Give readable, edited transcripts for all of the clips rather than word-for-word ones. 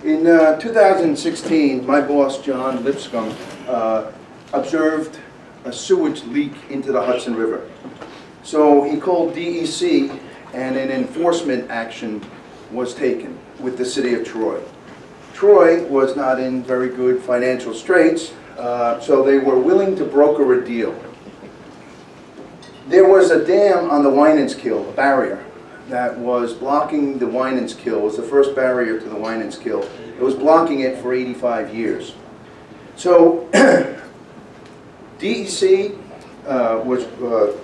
In 2016, my boss, John Lipscomb, observed a sewage leak into the Hudson River. So he called DEC, and an enforcement action was taken with the city of Troy. Troy was not in very good financial straits, so they were willing to broker a deal. There was a dam on the Winans-Kill, a barrier, that was blocking the Winans-Kill. It was the first barrier to the Winans-Kill. It was blocking it for 85 years. So DEC was,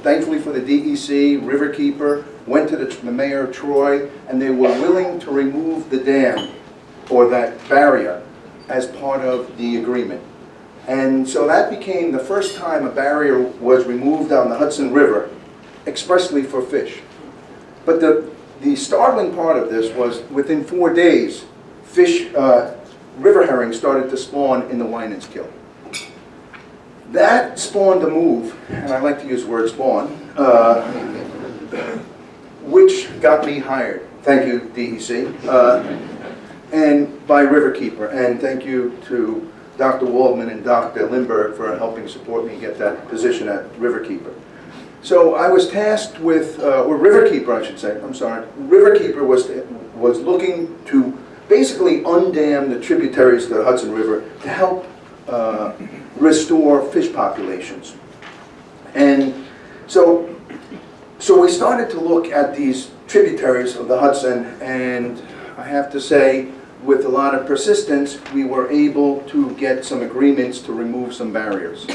thankfully for the DEC, RiverKeeper went to the mayor of Troy, and they were willing to remove the dam, or that barrier, as part of the agreement. And so that became the first time a barrier was removed on the Hudson River, expressly for fish. But the startling part of this was within 4 days, fish, river herring started to spawn in the Winans-Kill. That spawned a move, and I like to use the word spawn, which got me hired. Thank you, DEC, and by RiverKeeper, and thank you to Dr. Waldman and Dr. Lindbergh for helping support me get that position at RiverKeeper. So I was tasked with, or RiverKeeper I should say, I'm sorry, RiverKeeper was looking to basically undam the tributaries to the Hudson River to help restore fish populations. And so we started to look at these tributaries of the Hudson, and I have to say, with a lot of persistence, we were able to get some agreements to remove some barriers.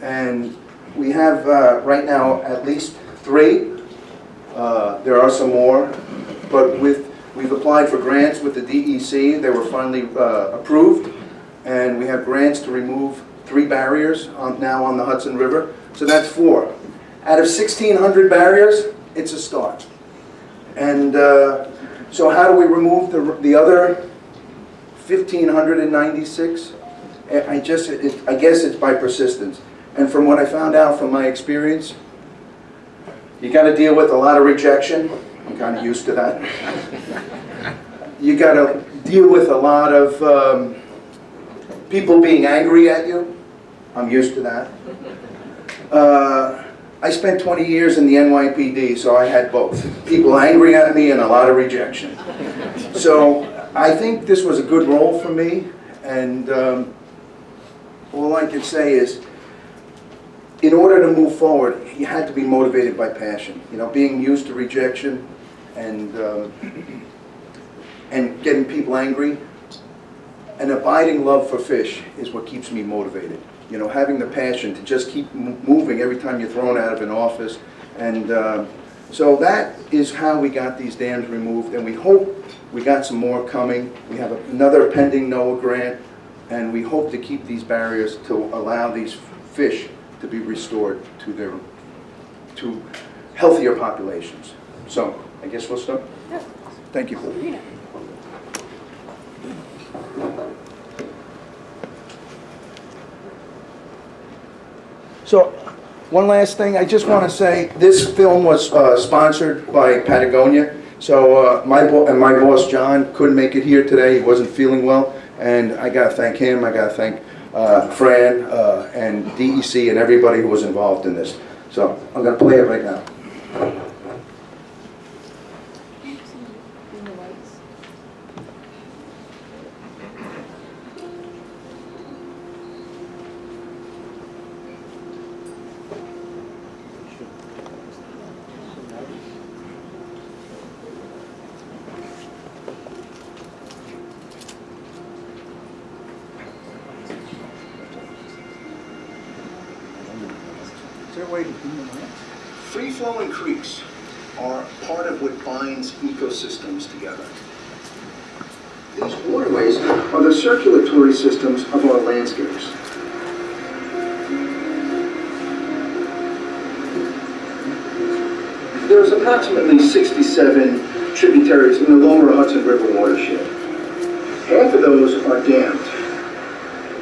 And we have right now at least 3. There are some more, but we've applied for grants with the DEC. They were finally approved, and we have grants to remove 3 barriers now on the Hudson River. So that's 4. Out of 1,600 barriers, it's a start. And so how do we remove the other 1,596? I guess it's by persistence. And from what I found out from my experience, you got to deal with a lot of rejection. I'm kind of used to that. You got to deal with a lot of people being angry at you. I'm used to that. I spent 20 years in the NYPD, so I had both. People angry at me and a lot of rejection. So I think this was a good role for me, and all I can say is, in order to move forward, you had to be motivated by passion. You know, being used to rejection and getting people angry. An abiding love for fish is what keeps me motivated. You know, having the passion to just keep moving every time you're thrown out of an office. And so that is how we got these dams removed, and we hope we got some more coming. We have another pending NOAA grant, and we hope to keep these barriers to allow these fish to be restored to healthier populations. So I guess we'll start. Yeah. Thank you. So one last thing, I just want to say this film was sponsored by Patagonia. So my boss John couldn't make it here today. He wasn't feeling well, and I got to thank him. I got to thank Fran and DEC and everybody who was involved in this. So I'm going to play it right now. Free-flowing creeks are part of what binds ecosystems together. These waterways are the circulatory systems of our landscapes. There's approximately 67 tributaries in the lower Hudson River watershed. Half of those are dammed.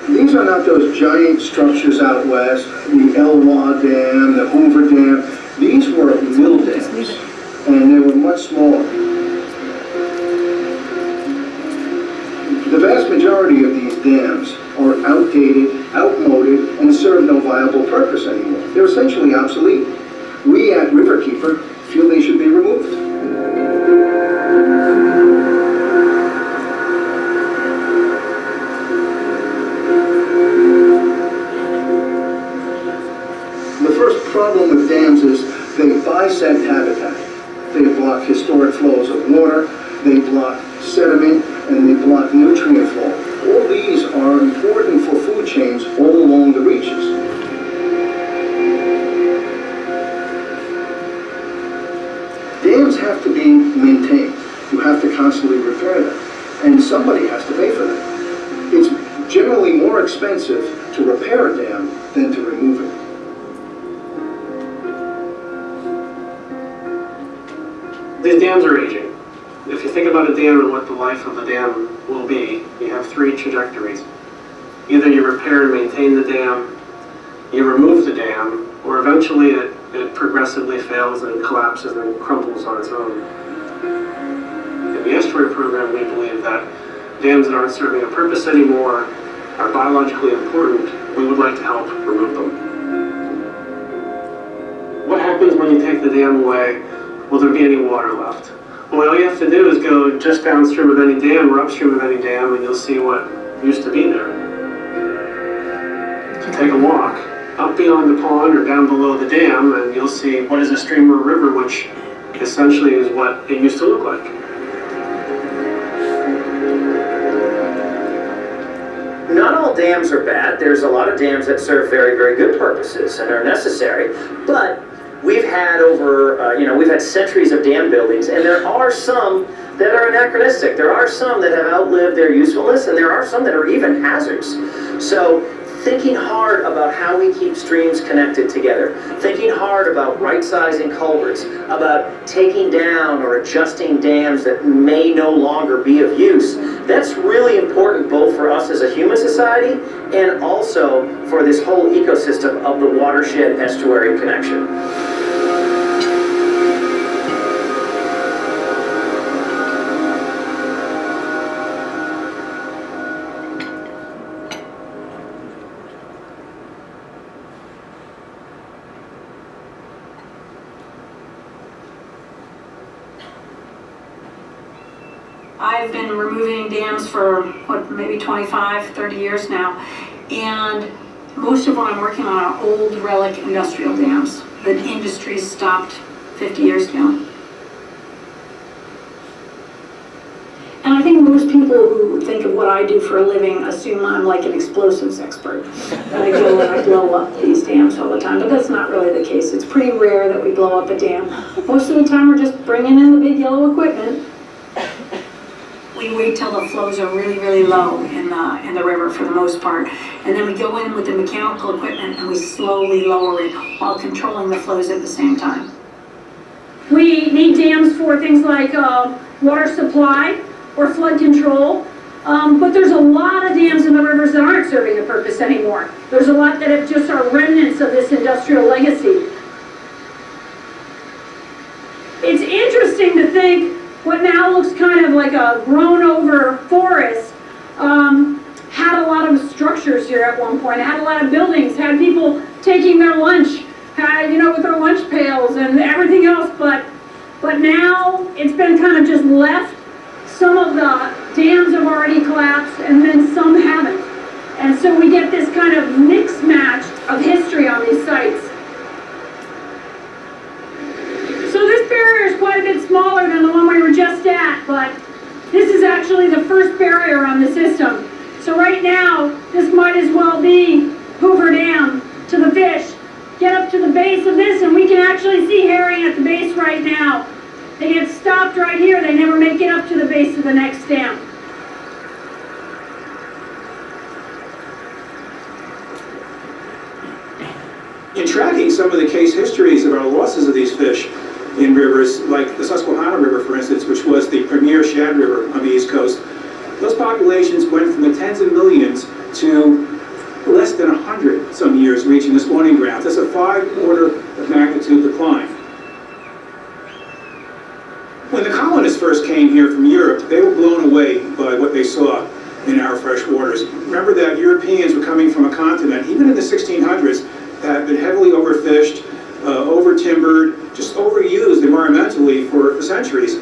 These are not those giant structures out west, the Elwha Dam, the Hoover Dam. These were mill dams, and they were much smaller. The vast majority of these dams are outdated, outmoded, and serve no viable purpose anymore. They're essentially obsolete. We at RiverKeeper feel they should be removed. The first problem with dams is they bisect habitat. They block historic flows of water, they block sediment, and they block nutrient flow. All these are important for food chains all along the reaches. Dams have to be maintained. You have to constantly repair them, and somebody has to pay for them. It's generally more expensive to repair a dam than to remove it. These dams are aging. If you think about a dam and what the life of a dam will be, you have three trajectories. Either you repair and maintain the dam, you remove the dam, or eventually it progressively fails and collapses and crumbles on its own. In the estuary program, we believe that dams that aren't serving a purpose anymore are biologically important. We would like to help remove them. What happens when you take the dam away? Will there be any water left? Well, all you have to do is go just downstream of any dam or upstream of any dam and you'll see what used to be there. So take a walk up beyond the pond or down below the dam and you'll see what is a stream or a river, which essentially is what it used to look like. Not all dams are bad. There's a lot of dams that serve very, very good purposes and are necessary, but we've had we've had centuries of dam buildings, and there are some that are anachronistic. There are some that have outlived their usefulness, and there are some that are even hazards. So thinking hard about how we keep streams connected together, thinking hard about right-sizing culverts, about taking down or adjusting dams that may no longer be of use, that's really important both for us as a human society and also for this whole ecosystem of the watershed-estuary connection. I've been removing dams for, maybe 25, 30 years now, and most of what I'm working on are old relic industrial dams that industry stopped 50 years ago. And I think most people who think of what I do for a living assume I'm like an explosives expert. That I go and I blow up these dams all the time, but that's not really the case. It's pretty rare that we blow up a dam. Most of the time we're just bringing in the big yellow equipment. We wait till the flows are really, really low in the river for the most part. And then we go in with the mechanical equipment and we slowly lower it while controlling the flows at the same time. We need dams for things like water supply or flood control. But there's a lot of dams in the rivers that aren't serving a purpose anymore. There's a lot that have just are remnants of this industrial legacy. It's interesting to think what now looks kind of like a grown-over forest had a lot of structures here at one point. It had a lot of buildings, had people taking their lunch, had, with their lunch pails and everything else, but now it's been kind of just left. Some of the dams have already collapsed and then some haven't. And so we get this kind of mixed match of history on these sites. So this barrier is quite a bit smaller than the one we were just at, but this is actually the first barrier on the system. So right now, this might as well be Hoover Dam to the fish. Get up to the base of this and we can actually see herring at the base right now. They get stopped right here, they never make it up to the base of the next dam. In tracking some of the case histories of our losses of these fish in rivers, like the Susquehanna River, for instance, which was the premier shad river on the East Coast, those populations went from the tens of millions to less than 100 some years reaching the spawning grounds. That's a 5-order of magnitude decline. When the colonists first came here from Europe, they were blown away by what they saw. in our fresh waters. Remember that Europeans were coming from a continent, even in the 1600s, that had been heavily overfished, over-timbered, just overused environmentally for centuries.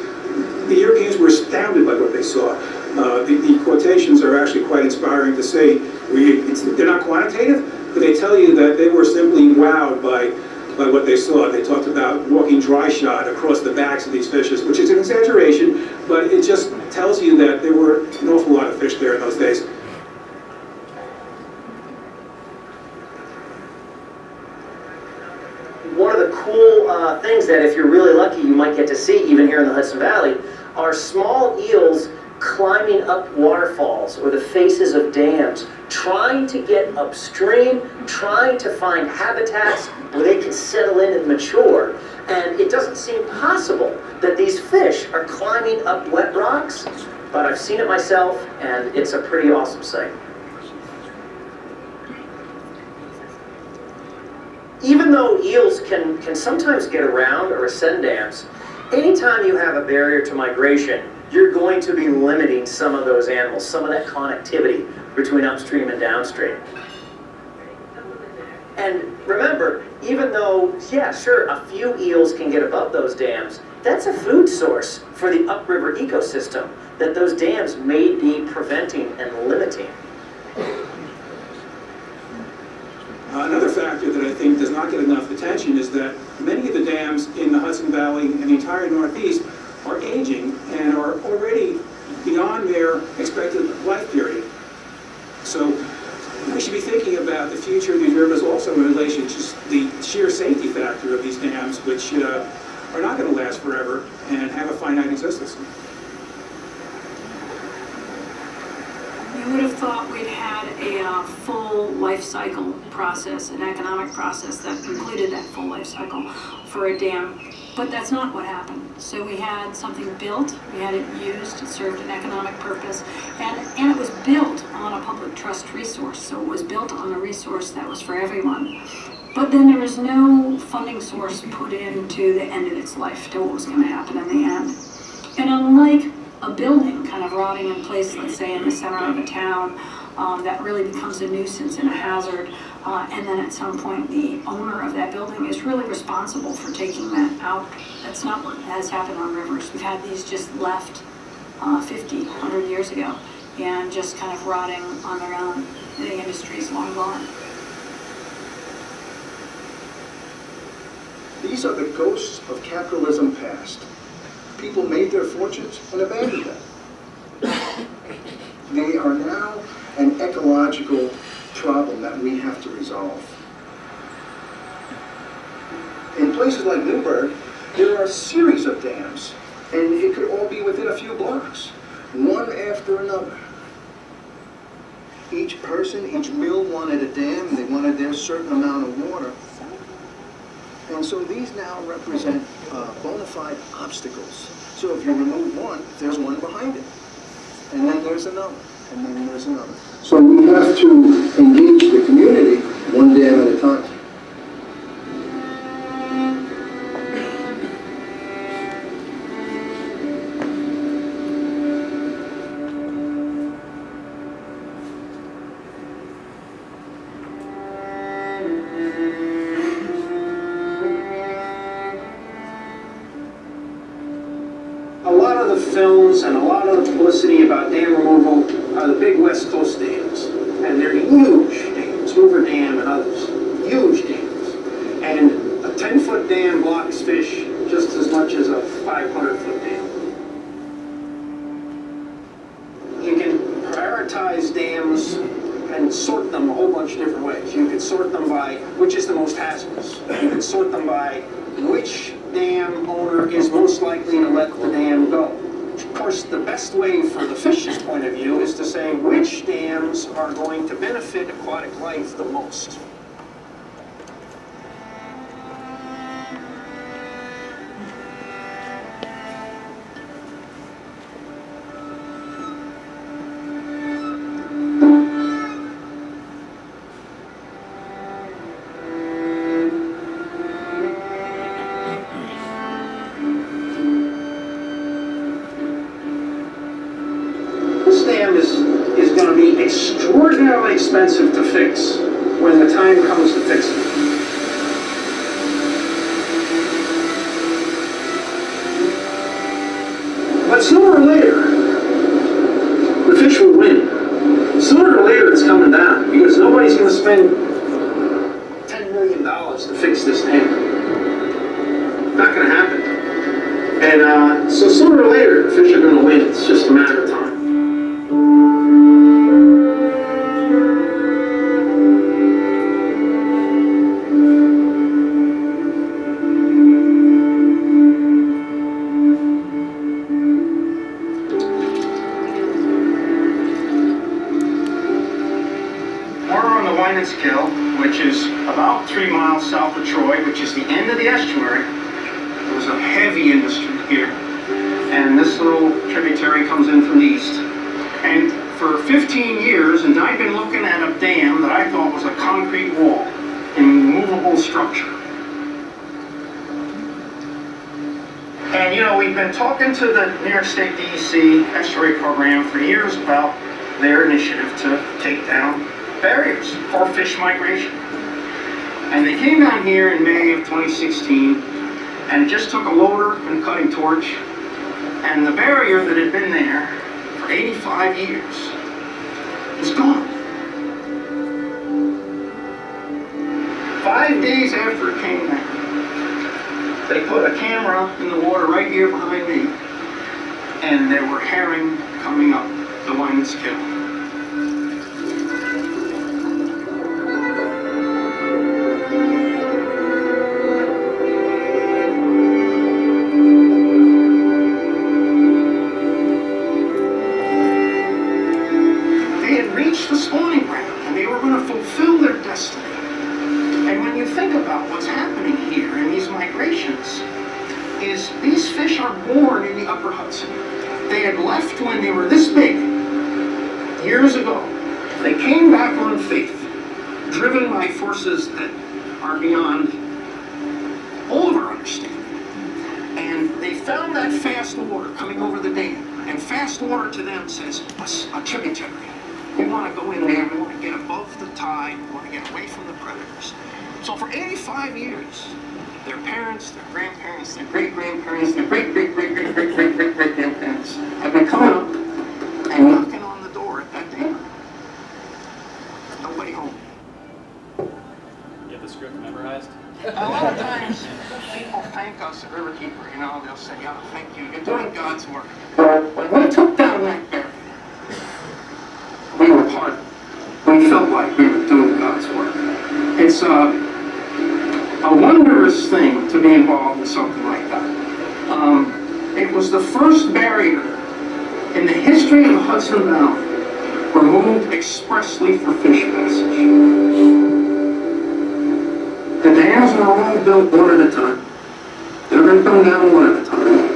The Europeans were astounded by what they saw. The quotations are actually quite inspiring to say. They're not quantitative, but they tell you that they were simply wowed by what they saw. They talked about walking dry shod across the backs of these fishes, which is an exaggeration, but it just tells you that there were an awful lot of fish there in those days. One of the cool things that if you're really lucky you might get to see even here in the Hudson Valley are small eels climbing up waterfalls or the faces of dams, trying to get upstream, trying to find habitats where they can settle in and mature. And it doesn't seem possible that these fish are climbing up wet rocks, but I've seen it myself and it's a pretty awesome sight. Even though eels can sometimes get around or ascend dams, anytime you have a barrier to migration, you're going to be limiting some of those animals, some of that connectivity between upstream and downstream. And remember, even though, yeah, sure, a few eels can get above those dams, that's a food source for the upriver ecosystem that those dams may be preventing and limiting. Another factor that I think does not get enough attention is that many of the dams in the Hudson Valley and the entire Northeast are aging and are already beyond their expected life period. So we should be thinking about the future of these rivers also in relation to just the sheer safety factor of these dams, which are not going to last forever and have a finite existence. You would have thought we'd had a full life cycle process, an economic process that included that full life cycle for a dam, but that's not what happened. So we had something built, we had it used, it served an economic purpose, and it was built on a public trust resource, so it was built on a resource that was for everyone. But then there was no funding source put into the end of its life to what was going to happen in the end. And unlike a building kind of rotting in place, let's say in the center of a town, that really becomes a nuisance and a hazard, and then at some point the owner of that building is really responsible for taking that out. That's not what has happened on rivers. We've had these just left 50, 100 years ago and just kind of rotting on their own. The industry's long gone. These are the ghosts of capitalism past. People made their fortunes and abandoned them. They are now an ecological problem that we have to resolve. In places like Newburgh, there are a series of dams, and it could all be within a few blocks, one after another. Each person, each mill wanted a dam, they wanted their certain amount of water. And so these now represent bona fide obstacles. So if you remove one, there's one behind it. And then there's another. And then there's another. So we have to engage the community one dam at a time. A lot of the films and a lot of the publicity about dam removal are the big West Coast dams. And they're huge dams, Hoover Dam and others. Huge dams. And a 10-foot dam blocks fish just as much as a 500-foot dam. You can prioritize dams and sort them a whole bunch of different ways. You could sort them by which is the most hazardous. You could sort them by which dam owner is most likely to let the dam go. Of course, the best way from the fish's point of view is to say which dams are going to benefit aquatic life the most. This dam is extraordinarily expensive to fix when the time comes to fix it. But sooner or later, the fish will win. Sooner or later, it's coming down because nobody's going to spend $10 million to fix this dam. Not going to happen. And so sooner or later, the fish are going to win. It's just a matter of time. Kill, which is about 3 miles south of Troy, which is the end of the estuary. There's a heavy industry here, and this little tributary comes in from the east. And for 15 years, and I've been looking at a dam that I thought was a concrete wall, immovable structure. And you know, we've been talking to the New York State DEC estuary program for years about their initiative to take down barriers for fish migration. And they came down here in May of 2016 and just took a loader and a cutting torch, and the barrier that had been there for 85 years is gone. 5 days after it came down, they put a camera in the water right here behind me, and there were herring coming up the Winans Kill. The spawning ground, and they were going to fulfill their destiny. And when you think about what's happening here in these migrations, is these fish are born in the upper Hudson. They had left when they were this big, years ago. They came back on faith, driven by forces that are beyond all of our understanding. And they found that fast water coming over the dam, and fast water to them says a tributary. We want to go in there, we want to get above the tide, we want to get away from the predators. So for 85 years, their parents, their grandparents, their great-grandparents, their great-great-great-great-great-great-grandparents have been coming up and knocking on the door at that dam. Nobody home. You have the script memorized? A lot of times, people thank us at RiverKeeper, you know, they'll say, oh, thank you, you're doing God's work. When we took down that barrier, we were part of it. We felt like we were doing God's work. It's a wondrous thing to be involved in something like that. It was the first barrier in the history of the Hudson Valley removed expressly for fish passage. The dams are all built one at a time. They're going to come down one at a time.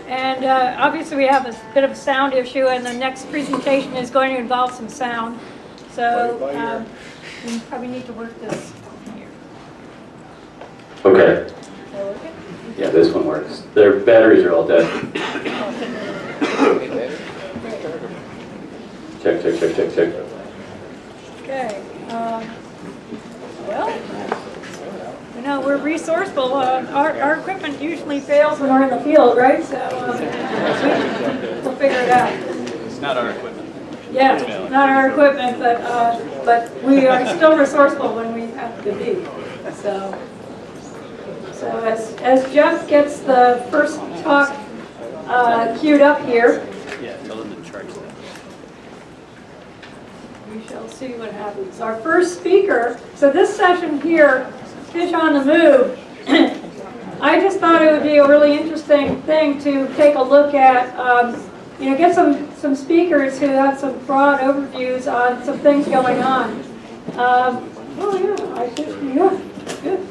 And obviously we have a bit of a sound issue, and the next presentation is going to involve some sound. So we probably need to work this here. Okay. Yeah, this one works. Their batteries are all dead. Check. Okay. Well, you know, we're resourceful. Our equipment usually fails when we're in the field, right? So we'll figure it out. It's not our equipment. Yeah, not our equipment, but we are still resourceful when we have to be. So as Jeff gets the first talk queued up here, Yeah, tell them to charge that. we shall see what happens. Our first speaker, so this session here, Fish on the Move, I just thought it would be a really interesting thing to take a look at, you know, get some speakers who have some broad overviews on some things going on. Oh yeah, I should, yeah, good.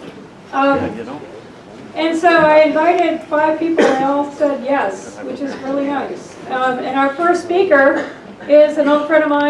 And so I invited 5 people, and they all said yes, which is really nice. And our first speaker is an old friend of mine.